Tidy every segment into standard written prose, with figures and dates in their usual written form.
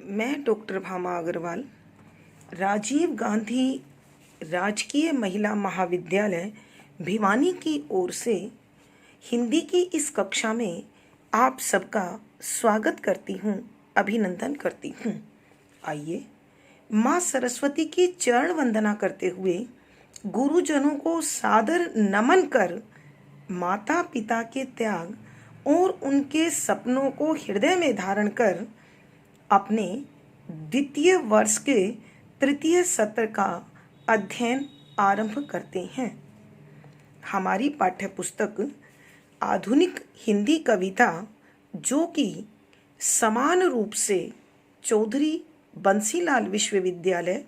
मैं डॉक्टर भामा अग्रवाल राजीव गांधी राजकीय महिला महाविद्यालय भिवानी की ओर से हिंदी की इस कक्षा में आप सबका स्वागत करती हूँ, अभिनंदन करती हूँ। आइए माँ सरस्वती की चरण वंदना करते हुए गुरुजनों को सादर नमन कर माता पिता के त्याग और उनके सपनों को हृदय में धारण कर अपने द्वितीय वर्ष के तृतीय सत्र का अध्ययन आरंभ करते हैं। हमारी पाठ्य पुस्तक आधुनिक हिंदी कविता, जो कि समान रूप से चौधरी बंसीलाल विश्वविद्यालय,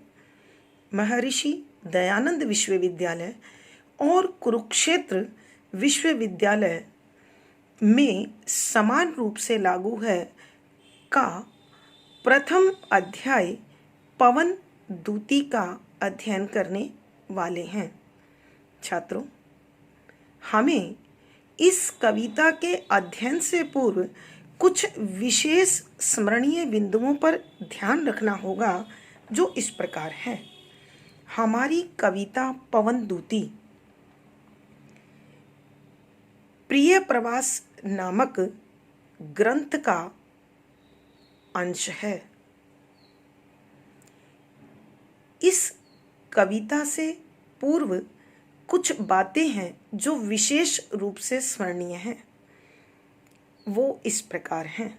महर्षि दयानंद विश्वविद्यालय और कुरुक्षेत्र विश्वविद्यालय में समान रूप से लागू है, का प्रथम अध्याय पवन दूती का अध्ययन करने वाले हैं। छात्रों, हमें इस कविता के अध्ययन से पूर्व कुछ विशेष स्मरणीय बिंदुओं पर ध्यान रखना होगा, जो इस प्रकार है। हमारी कविता पवन दूती प्रिय प्रवास नामक ग्रंथ का अंश है। इस कविता से पूर्व कुछ बातें हैं जो विशेष रूप से स्मरणीय हैं। वो इस प्रकार हैं।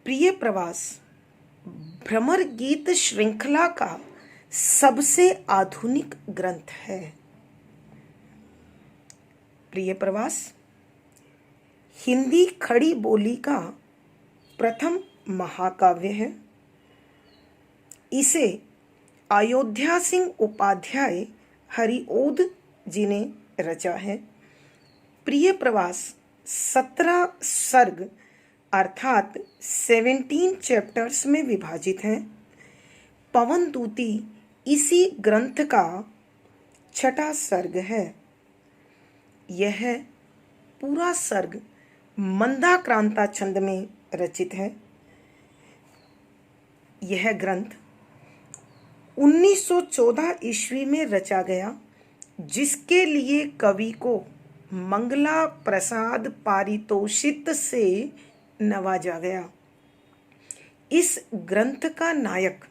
प्रिय प्रवास भ्रमर गीत श्रृंखला का सबसे आधुनिक ग्रंथ है। प्रिय प्रवास हिंदी खड़ी बोली का प्रथम महाकाव्य है। इसे अयोध्या सिंह उपाध्याय हरिओद जी ने रचा है। प्रिय प्रवास 17 सर्ग अर्थात 17 चैप्टर्स में विभाजित है। पवन दूती इसी ग्रंथ का छठा सर्ग है। यह पूरा सर्ग मंदाक्रांता छंद में रचित है। यह ग्रंथ 1914 ईस्वी में रचा गया, जिसके लिए कवि को मंगला प्रसाद पारितोषित से नवाजा गया। इस ग्रंथ का नायक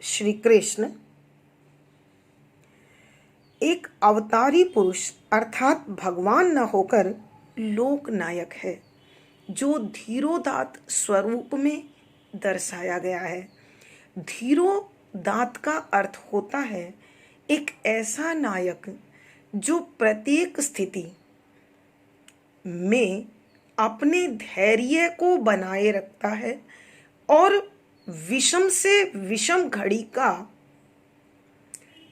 श्री कृष्ण एक अवतारी पुरुष अर्थात भगवान न होकर लोक नायक है, जो धीरोदात स्वरूप में दर्शाया गया है। धीरोदात का अर्थ होता है एक ऐसा नायक जो प्रत्येक स्थिति में अपने धैर्य को बनाए रखता है और विषम से विषम घड़ी का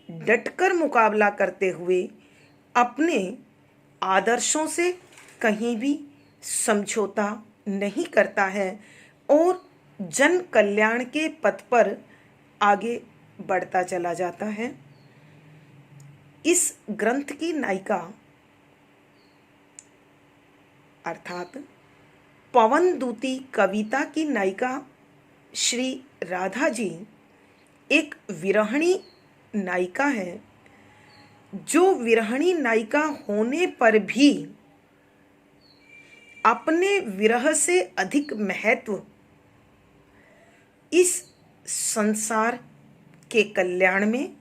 डटकर मुकाबला करते हुए अपने आदर्शों से कहीं भी समझौता नहीं करता है और जन कल्याण के पथ पर आगे बढ़ता चला जाता है। इस ग्रंथ की नायिका अर्थात पवन दूती कविता की नायिका श्री राधा जी एक विरहिणी नायिका है, जो विरहिणी नायिका होने पर भी अपने विरह से अधिक महत्व इस संसार के कल्याण में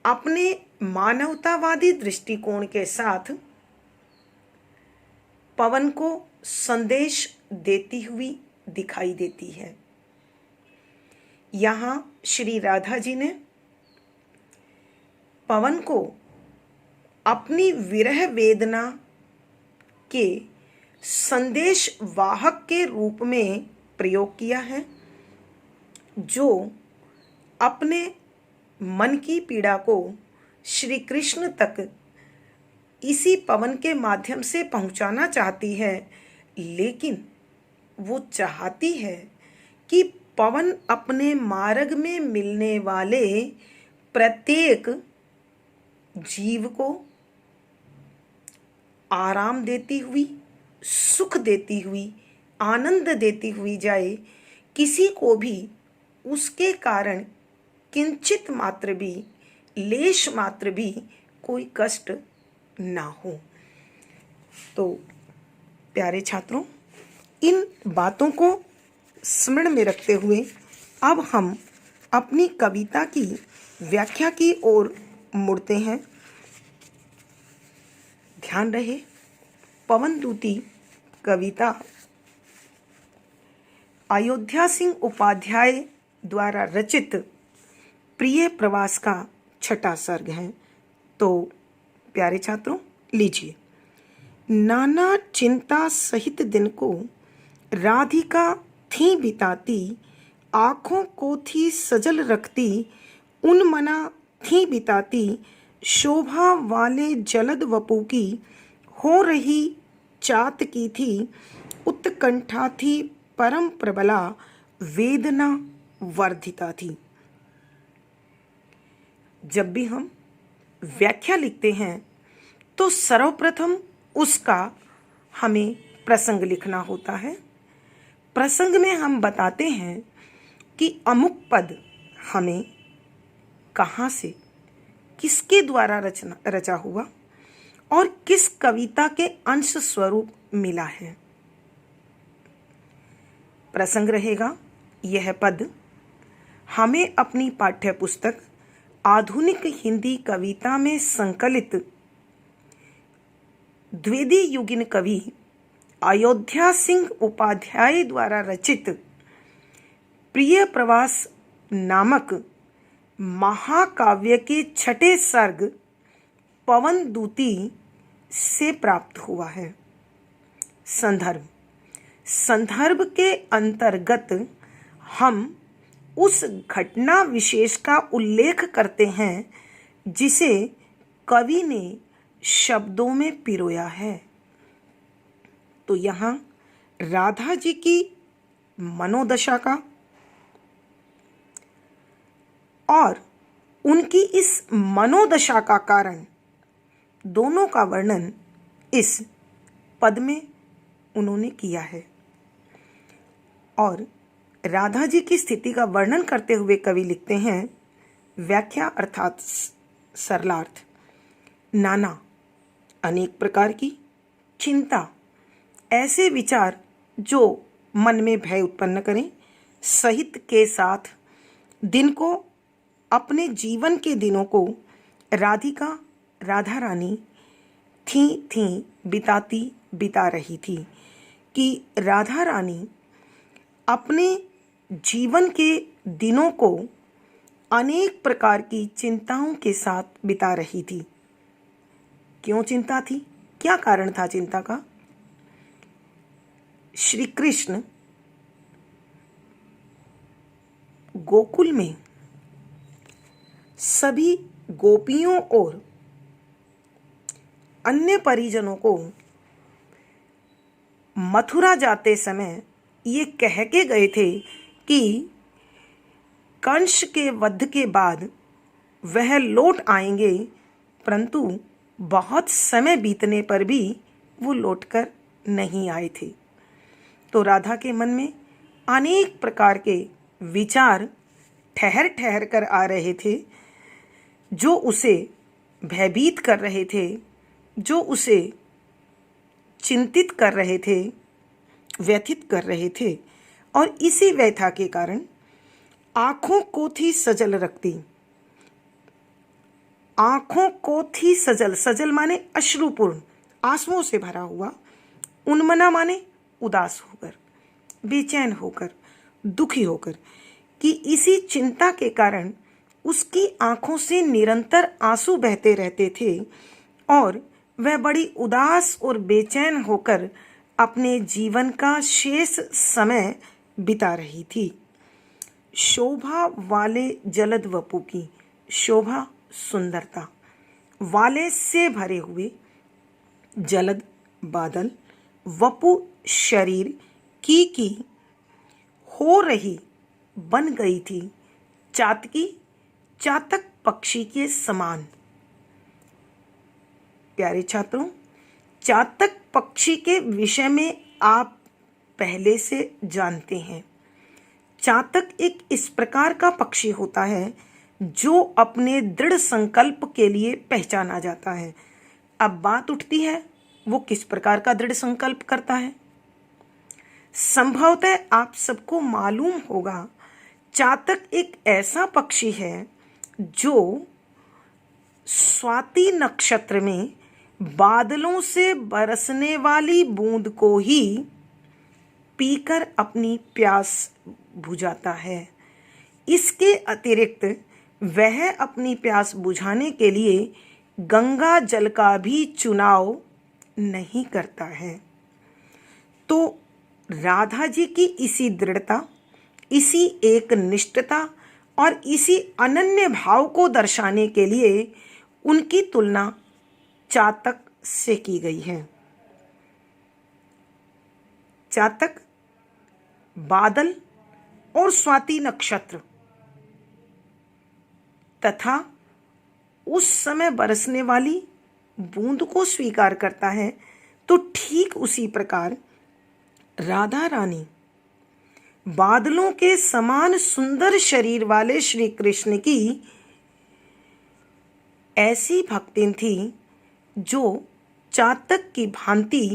अपने मानवतावादी दृष्टिकोण के साथ पवन को संदेश देती हुई दिखाई देती है। यहाँ श्री राधा जी ने पवन को अपनी विरह वेदना के संदेश वाहक के रूप में प्रयोग किया है, जो अपने मन की पीड़ा को श्री कृष्ण तक इसी पवन के माध्यम से पहुंचाना चाहती है। लेकिन वो चाहती है कि पवन अपने मार्ग में मिलने वाले प्रत्येक जीव को आराम देती हुई, सुख देती हुई, आनंद देती हुई जाए, किसी को भी उसके कारण किंचित मात्र भी, लेश मात्र भी कोई कष्ट ना हो। तो प्यारे छात्रों, इन बातों को स्मरण में रखते हुए अब हम अपनी कविता की व्याख्या की ओर मुड़ते हैं। ध्यान रहे, पवनदूती कविता अयोध्या सिंह उपाध्याय द्वारा रचित प्रिय प्रवास का छठा सर्ग है। तो प्यारे छात्रों, लीजिए। नाना चिंता सहित दिन को राधिका थी बिताती, आँखों को थी सजल रखती, उन मना थी बिताती, शोभा वाले जलद वपू की हो रही चात की थी, उत्कंठा थी परम प्रबला, वेदना वर्धिता थी। जब भी हम व्याख्या लिखते हैं तो सर्वप्रथम उसका हमें प्रसंग लिखना होता है। प्रसंग में हम बताते हैं कि अमुक पद हमें कहाँ से, किसके द्वारा रचा हुआ और किस कविता के अंश स्वरूप मिला है। प्रसंग रहेगा, यह पद हमें अपनी पाठ्य पुस्तक आधुनिक हिंदी कविता में संकलित द्विवेदी युगीन कवि अयोध्या सिंह उपाध्याय द्वारा रचित प्रिय प्रवास नामक महाकाव्य के छठे सर्ग पवनदूती से प्राप्त हुआ है। संदर्भ के अंतर्गत हम उस घटना विशेष का उल्लेख करते हैं जिसे कवि ने शब्दों में पिरोया है। तो यहाँ राधा जी की मनोदशा का और उनकी इस मनोदशा का कारण दोनों का वर्णन इस पद में उन्होंने किया है। और राधा जी की स्थिति का वर्णन करते हुए कवि लिखते हैं, व्याख्या अर्थात सरलार्थ। नाना अनेक प्रकार की चिंता, ऐसे विचार जो मन में भय उत्पन्न करें, सहित के साथ दिन को, अपने जीवन के दिनों को राधिका राधा रानी थी बिता रही थी कि राधा रानी अपने जीवन के दिनों को अनेक प्रकार की चिंताओं के साथ बिता रही थी। क्यों चिंता थी, क्या कारण था चिंता का? श्री कृष्ण गोकुल में सभी गोपियों और अन्य परिजनों को मथुरा जाते समय ये कह के गए थे कि कंस के वध के बाद वह लौट आएंगे, परंतु बहुत समय बीतने पर भी वो लौटकर नहीं आए थे। तो राधा के मन में अनेक प्रकार के विचार ठहर ठहर कर आ रहे थे, जो उसे भयभीत कर रहे थे, जो उसे चिंतित कर रहे थे, व्यथित कर रहे थे। और इसी व्यथा के कारण आँखों को थी सजल रखती, आँखों को थी सजल माने अश्रुपूर्ण, आंसुओं से भरा हुआ, उन्मना माने उदास होकर, बेचैन होकर, दुखी होकर, कि इसी चिंता के कारण उसकी आंखों से निरंतर आंसू बहते रहते थे और वह बड़ी उदास और बेचैन होकर अपने जीवन का शेष समय बिता रही थी। शोभा वाले जलद वपु की, शोभा सुंदरता, वाले से भरे हुए, जलद बादल, वपु शरीर की हो रही बन गई थी, चातकी चातक पक्षी के समान। प्यारे छात्रों, चातक पक्षी के विषय में आप पहले से जानते हैं। चातक एक इस प्रकार का पक्षी होता है जो अपने दृढ़ संकल्प के लिए पहचाना जाता है। अब बात उठती है, वो किस प्रकार का दृढ़ संकल्प करता है। संभवतः आप सबको मालूम होगा, चातक एक ऐसा पक्षी है जो स्वाति नक्षत्र में बादलों से बरसने वाली बूंद को ही पीकर अपनी प्यास बुझाता है। इसके अतिरिक्त वह अपनी प्यास बुझाने के लिए गंगा जल का भी चुनाव नहीं करता है। तो राधा जी की इसी दृढ़ता, इसी एक निष्ठता और इसी अनन्य भाव को दर्शाने के लिए उनकी तुलना चातक से की गई है। चातक बादल और स्वाति नक्षत्र तथा उस समय बरसने वाली बूंद को स्वीकार करता है, तो ठीक उसी प्रकार राधा रानी बादलों के समान सुंदर शरीर वाले श्री कृष्ण की ऐसी भक्तिन थी जो चातक की भांति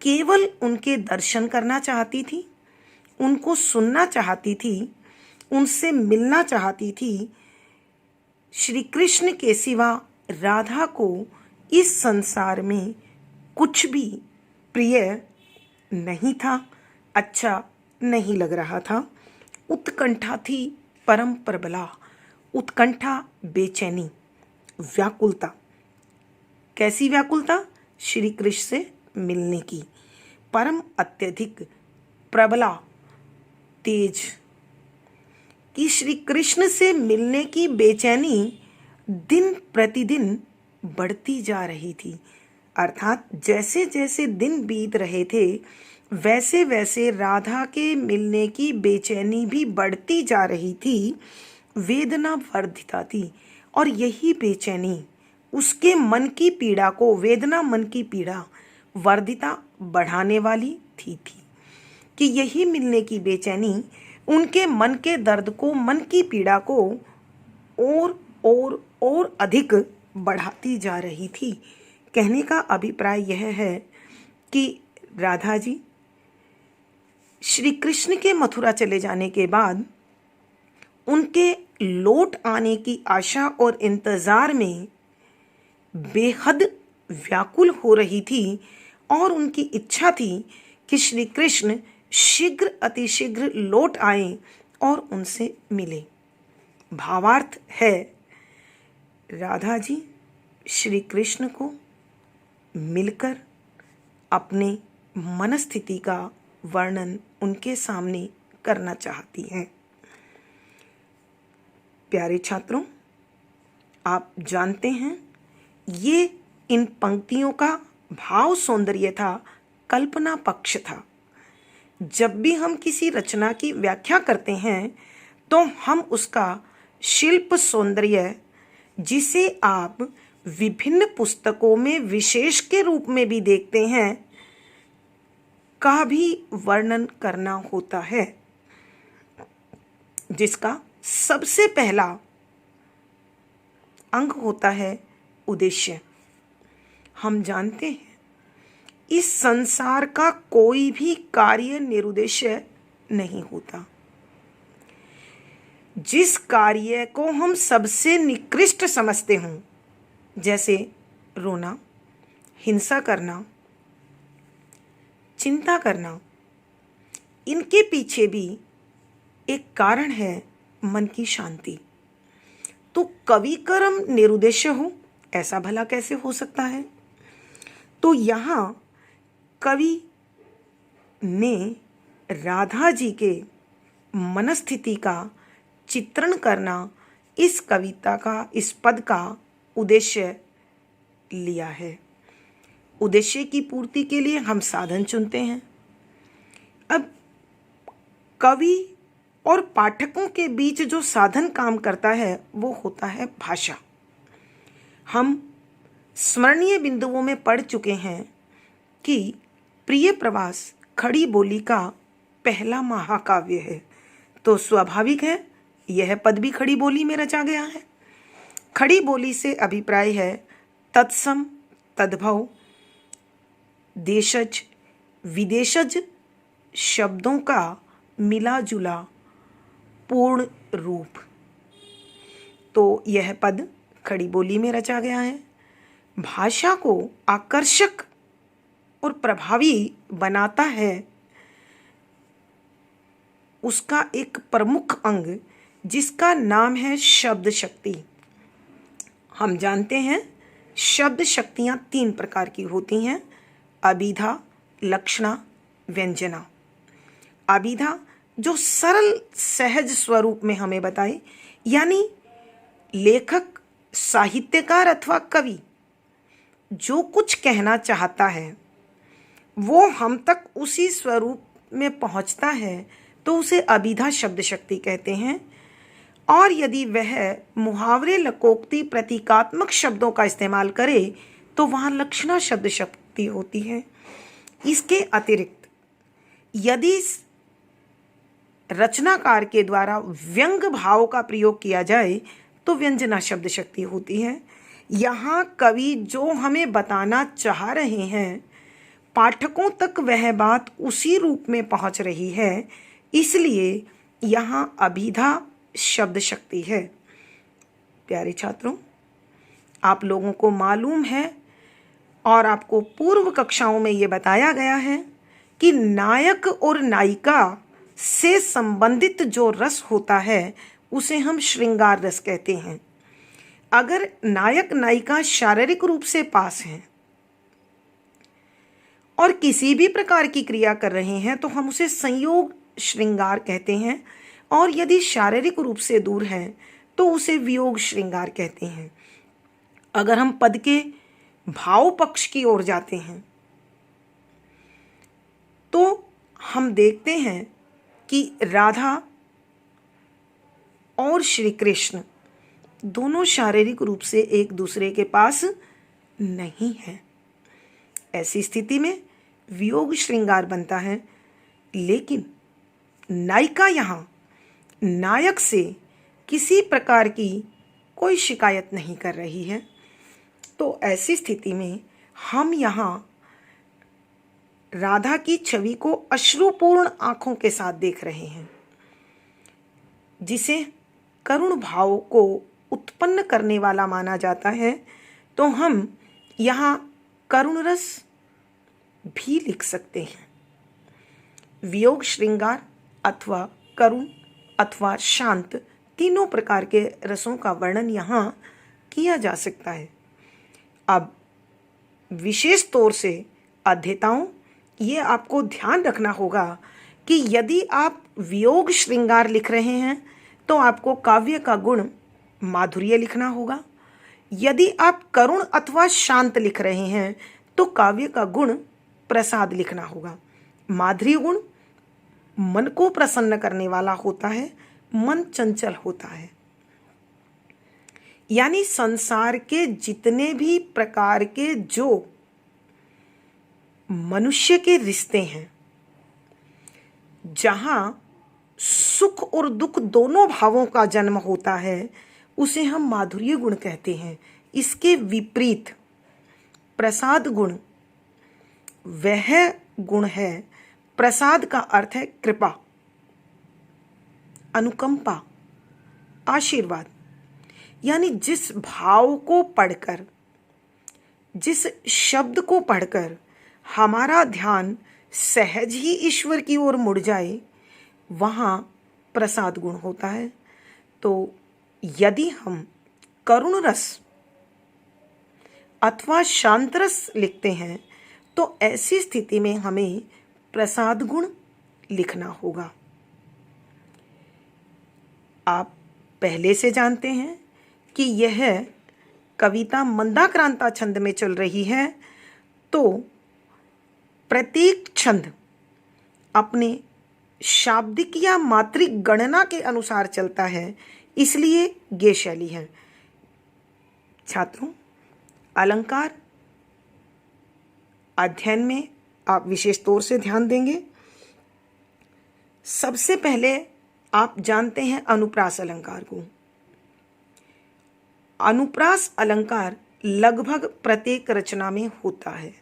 केवल उनके दर्शन करना चाहती थी, उनको सुनना चाहती थी, उनसे मिलना चाहती थी। श्री कृष्ण के सिवा राधा को इस संसार में कुछ भी प्रिय नहीं था, अच्छा नहीं लग रहा था। उत्कंठा थी परम प्रबला, उत्कंठा बेचैनी, व्याकुलता। कैसी व्याकुलता? श्री कृष्ण से मिलने की, परम अत्यधिक प्रबला, तेज, कि श्री कृष्ण से मिलने की बेचैनी दिन प्रतिदिन बढ़ती जा रही थी। अर्थात जैसे जैसे दिन बीत रहे थे वैसे वैसे राधा के मिलने की बेचैनी भी बढ़ती जा रही थी, वेदना वर्धिता थी। और यही बेचैनी उसके मन की पीड़ा को, वेदना मन की पीड़ा वर्धिता बढ़ाने वाली थी कि यही मिलने की बेचैनी उनके मन के दर्द को, मन की पीड़ा को और अधिक बढ़ाती जा रही थी। कहने का अभिप्राय यह है कि राधा जी श्री कृष्ण के मथुरा चले जाने के बाद उनके लौट आने की आशा और इंतज़ार में बेहद व्याकुल हो रही थी और उनकी इच्छा थी कि श्री कृष्ण शीघ्र अतिशीघ्र लौट आए और उनसे मिले। भावार्थ है, राधा जी श्री कृष्ण को मिलकर अपने मनस्थिति का वर्णन उनके सामने करना चाहती हैं। प्यारे छात्रों, आप जानते हैं ये इन पंक्तियों का भाव सौंदर्य था, कल्पना पक्ष था। जब भी हम किसी रचना की व्याख्या करते हैं तो हम उसका शिल्प सौंदर्य, जिसे आप विभिन्न पुस्तकों में विशेष के रूप में भी देखते हैं, का भी वर्णन करना होता है, जिसका सबसे पहला अंग होता है उद्देश्य। हम जानते हैं इस संसार का कोई भी कार्य निरुद्देश्य नहीं होता। जिस कार्य को हम सबसे निकृष्ट समझते हों, जैसे रोना, हिंसा करना, चिंता करना, इनके पीछे भी एक कारण है, मन की शांति। तो कवि कर्म निरुद्देश्य हो, ऐसा भला कैसे हो सकता है? तो यहाँ कवि ने राधा जी के मनस्थिति का चित्रण करना इस कविता का, इस पद का उद्देश्य लिया है। उद्देश्य की पूर्ति के लिए हम साधन चुनते हैं। अब कवि और पाठकों के बीच जो साधन काम करता है वो होता है भाषा। हम स्मरणीय बिंदुओं में पढ़ चुके हैं कि प्रिय प्रवास खड़ी बोली का पहला महाकाव्य है, तो स्वाभाविक है यह पद भी खड़ी बोली में रचा गया है। खड़ी बोली से अभिप्राय है तत्सम, तद्भव, देशज, विदेशज शब्दों का मिला जुला पूर्ण रूप। तो यह पद खड़ी बोली में रचा गया है। भाषा को आकर्षक और प्रभावी बनाता है उसका एक प्रमुख अंग जिसका नाम है शब्द शक्ति। हम जानते हैं शब्द शक्तियाँ 3 प्रकार की होती हैं, अभिधा, लक्षणा, व्यंजना। अभिधा जो सरल सहज स्वरूप में हमें बताए, यानी लेखक, साहित्यकार अथवा कवि जो कुछ कहना चाहता है वो हम तक उसी स्वरूप में पहुंचता है तो उसे अभिधा शब्द शक्ति कहते हैं। और यदि वह मुहावरे, लकोक्ति, प्रतीकात्मक शब्दों का इस्तेमाल करे तो वहाँ लक्षणा शब्द शक्ति होती है। इसके अतिरिक्त यदि रचनाकार के द्वारा व्यंग भाव का प्रयोग किया जाए तो व्यंजना शब्द शक्ति होती है। यहाँ कवि जो हमें बताना चाह रहे हैं पाठकों तक वह बात उसी रूप में पहुँच रही है, इसलिए यहाँ अभिधा शब्द शक्ति है। प्यारे छात्रों, आप लोगों को मालूम है और आपको पूर्व कक्षाओं में ये बताया गया है कि नायक और नायिका से संबंधित जो रस होता है उसे हम श्रृंगार रस कहते हैं। अगर नायक नायिका शारीरिक रूप से पास हैं और किसी भी प्रकार की क्रिया कर रहे हैं तो हम उसे संयोग श्रृंगार कहते हैं, और यदि शारीरिक रूप से दूर हैं तो उसे वियोग श्रृंगार कहते हैं। अगर हम पद के भाव पक्ष की ओर जाते हैं तो हम देखते हैं कि राधा और श्री कृष्ण दोनों शारीरिक रूप से एक दूसरे के पास नहीं हैं। ऐसी स्थिति में वियोग श्रृंगार बनता है, लेकिन नायिका यहाँ नायक से किसी प्रकार की कोई शिकायत नहीं कर रही है। तो ऐसी स्थिति में हम यहाँ राधा की छवि को अश्रुपूर्ण आंखों के साथ देख रहे हैं, जिसे करुण भाव को उत्पन्न करने वाला माना जाता है। तो हम यहाँ करुण रस भी लिख सकते हैं। वियोग श्रृंगार अथवा करुण अथवा शांत तीनों प्रकार के रसों का वर्णन यहाँ किया जा सकता है। अब विशेष तौर से अध्येताओं, ये आपको ध्यान रखना होगा कि यदि आप वियोग श्रृंगार लिख रहे हैं तो आपको काव्य का गुण माधुर्य लिखना होगा। यदि आप करुण अथवा शांत लिख रहे हैं तो काव्य का गुण प्रसाद लिखना होगा। माधुर्य गुण मन को प्रसन्न करने वाला होता है, मन चंचल होता है। यानी संसार के जितने भी प्रकार के जो मनुष्य के रिश्ते हैं, जहां सुख और दुख दोनों भावों का जन्म होता है, उसे हम माधुर्य गुण कहते हैं। इसके विपरीत प्रसाद गुण वह गुण है, प्रसाद का अर्थ है कृपा, अनुकंपा, आशीर्वाद। यानी जिस भाव को पढ़कर, जिस शब्द को पढ़कर हमारा ध्यान सहज ही ईश्वर की ओर मुड़ जाए, वहाँ प्रसाद गुण होता है। तो यदि हम करुण रस अथवा शांत रस लिखते हैं तो ऐसी स्थिति में हमें प्रसाद गुण लिखना होगा। आप पहले से जानते हैं कि यह कविता मंदाक्रांता छंद में चल रही है, तो प्रत्येक छंद अपने शाब्दिक या मात्रिक गणना के अनुसार चलता है, इसलिए ये शैली है। छात्रों, अलंकार अध्ययन में आप विशेष तौर से ध्यान देंगे। सबसे पहले आप जानते हैं अनुप्रास अलंकार को। अनुप्रास अलंकार लगभग प्रत्येक रचना में होता है।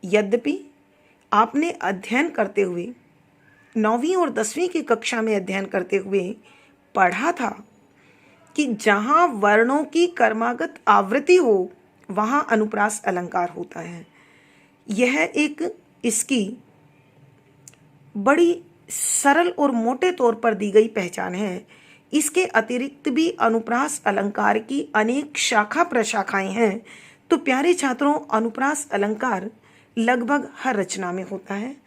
यद्यपि आपने अध्ययन करते हुए 9वीं और 10वीं की कक्षा में अध्ययन करते हुए पढ़ा था कि जहाँ वर्णों की कर्मागत आवृत्ति हो वहाँ अनुप्रास अलंकार होता है। यह एक इसकी बड़ी सरल और मोटे तौर पर दी गई पहचान है। इसके अतिरिक्त भी अनुप्रास अलंकार की अनेक शाखा प्रशाखाएं हैं। तो प्यारे छात्रों, अनुप्रास अलंकार लगभग हर रचना में होता है।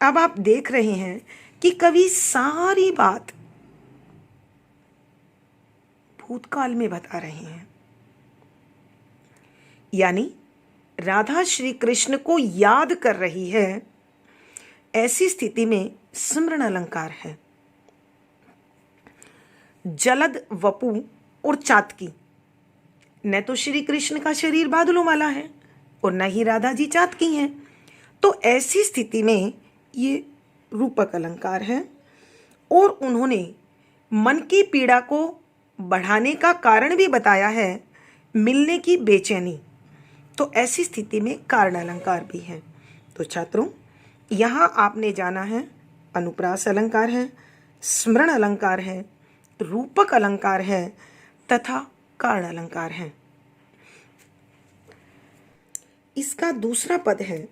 अब आप देख रहे हैं कि कवि सारी बात भूतकाल में बता रहे हैं, यानी राधा श्री कृष्ण को याद कर रही है। ऐसी स्थिति में स्मरण अलंकार है। जलद, वपु और चातकी, न तो श्री कृष्ण का शरीर बादलों वाला है और न ही राधा जी चातकी हैं। तो ऐसी स्थिति में ये रूपक अलंकार है और उन्होंने मन की पीड़ा को बढ़ाने का कारण भी बताया है, मिलने की बेचैनी। तो ऐसी स्थिति में कारण अलंकार भी है। तो छात्रों, यहाँ आपने जाना है अनुप्रास अलंकार है, स्मरण अलंकार है, रूपक अलंकार है तथा कारण अलंकार है। इसका दूसरा पद है,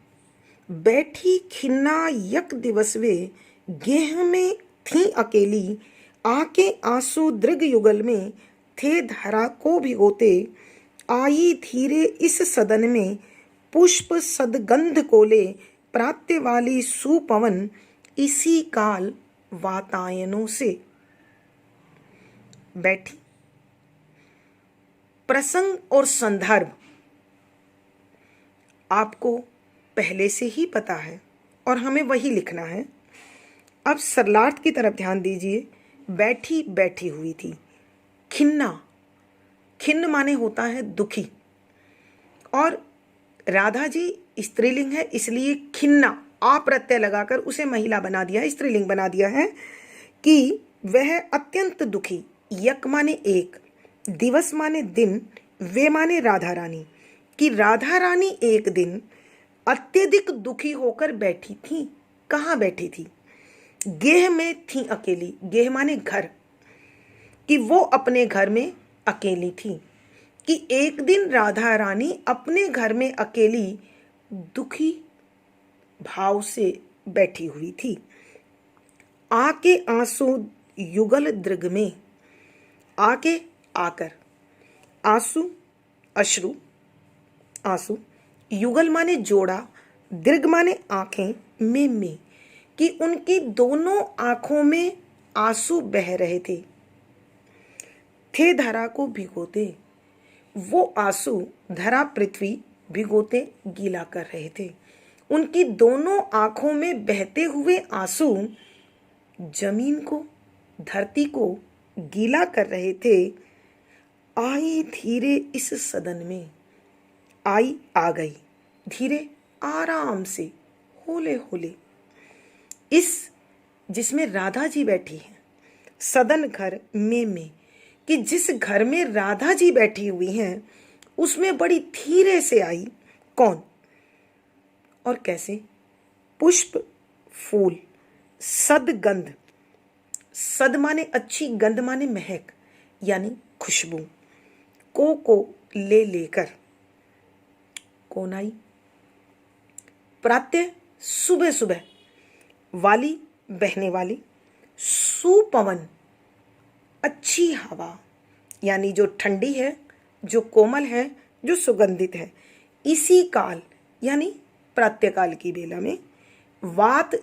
बैठी खिन्ना यक दिवस वे, गेह में थी अकेली, आके आंसू दृग युगल में, थे धरा को भिगोते, आई धीरे इस सदन में, पुष्प सदगंध कोले, प्रात्य वाली सुपवन, इसी काल वातायनों से। बैठी, प्रसंग और संदर्भ आपको पहले से ही पता है और हमें वही लिखना है। अब सरलार्थ की तरफ ध्यान दीजिए। बैठी, बैठी हुई थी। खिन्ना, खिन्न माने होता है दुखी, और राधा जी स्त्रीलिंग है, इसलिए खिन्ना आ प्रत्यय लगाकर उसे महिला बना दिया, स्त्रीलिंग बना दिया है कि वह अत्यंत दुखी। यक माने एक, दिवस माने दिन, वे माने राधा रानी, कि राधा रानी एक दिन अत्यधिक दुखी होकर बैठी थी। कहाँ बैठी थी? गेह में थी अकेली। गेह माने घर, कि वो अपने घर में अकेली थी, कि एक दिन राधा रानी अपने घर में अकेली दुखी भाव से बैठी हुई थी। आके आंसू युगल दृग में, आके आकर, आंसू अश्रु, आंसू, युगल माने जोड़ा, दृग माने आंखें, में, कि उनकी दोनों आंखों में आंसू बह रहे थे धरा को भिगोते। वो आंसू धरा पृथ्वी भिगोते गीला कर रहे थे। उनकी दोनों आंखों में बहते हुए आंसू जमीन को, धरती को गीला कर रहे थे। आई धीरे इस सदन में, आई आ गई, धीरे आराम से, होले होले, इस जिसमें राधा जी बैठी हैं, सदन घर में, कि जिस घर में राधा जी बैठी हुई हैं उसमें बड़ी धीरे से आई। कौन और कैसे? पुष्प, फूल, सदगंध, सद माने अच्छी, गंध माने महक, यानी खुशबू, को ले लेकर। कौन आई? प्रातः सुबह सुबह, वाली बहने वाली, सुपवन अच्छी हवा, यानी जो ठंडी है, जो कोमल है, जो सुगंधित है। इसी काल यानी प्रातःकाल की बेला में, वात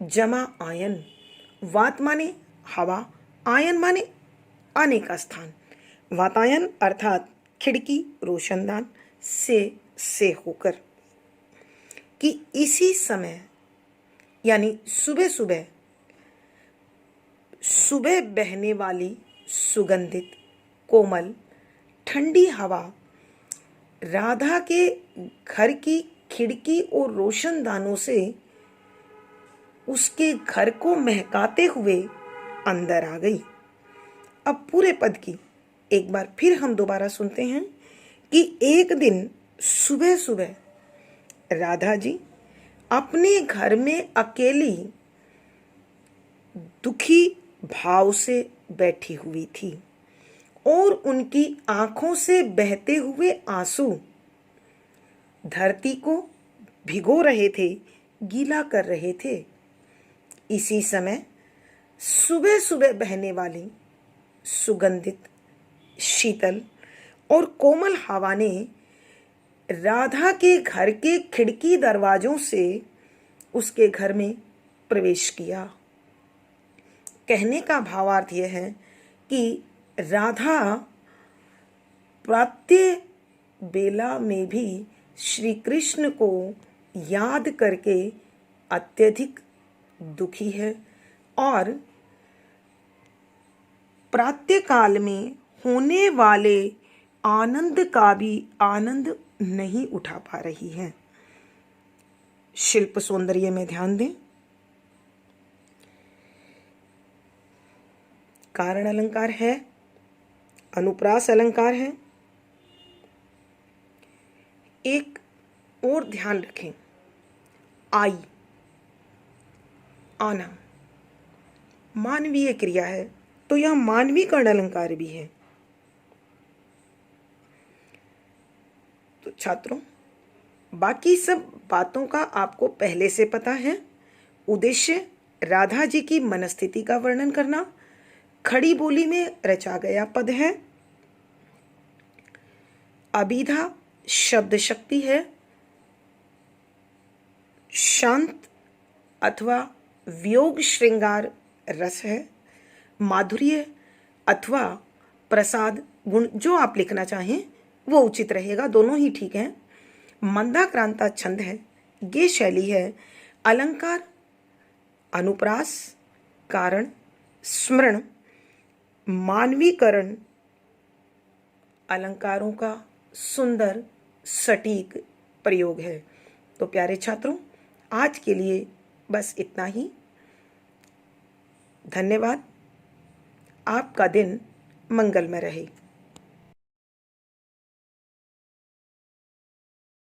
जमा आयन, वात माने हवा, आयन माने आने का स्थान, वातायन अर्थात खिड़की, रोशनदान, से होकर, कि इसी समय यानी सुबह सुबह, सुबह बहने वाली सुगंधित कोमल ठंडी हवा राधा के घर की खिड़की और रोशनदानों से उसके घर को महकाते हुए अंदर आ गई। अब पूरे पद की एक बार फिर हम दोबारा सुनते हैं कि एक दिन सुबह सुबह राधा जी अपने घर में अकेली दुखी भाव से बैठी हुई थी और उनकी आंखों से बहते हुए आंसू धरती को भिगो रहे थे, गीला कर रहे थे। इसी समय सुबह सुबह बहने वाली सुगंधित, शीतल और कोमल हवा ने राधा के घर के खिड़की दरवाजों से उसके घर में प्रवेश किया। कहने का भावार्थ यह है कि राधा प्रातः बेला में भी श्री कृष्ण को याद करके अत्यधिक दुखी है और प्रातः काल में होने वाले आनंद का भी आनंद नहीं उठा पा रही है। शिल्प सौंदर्य में ध्यान दें। कारण अलंकार है, अनुप्रास अलंकार है। एक और ध्यान रखें, आई, आना मानवीय क्रिया है, तो यह मानवी कर्ण अलंकार भी है। तो छात्रों, बाकी सब बातों का आपको पहले से पता है। उद्देश्य राधा जी की मनस्थिति का वर्णन करना, खड़ी बोली में रचा गया पद है। अभिधा शब्द शक्ति है, शांत अथवा वियोग श्रृंगार रस है, माधुर्य अथवा प्रसाद गुण जो आप लिखना चाहें वो उचित रहेगा, दोनों ही ठीक हैं। मंदाक्रांता छंद है, गे शैली है, अलंकार, अनुप्रास, कारण, स्मरण, मानवीकरण अलंकारों का सुंदर सटीक प्रयोग है। तो प्यारे छात्रों, आज के लिए बस इतना ही। धन्यवाद। आपका दिन मंगलमय रहे।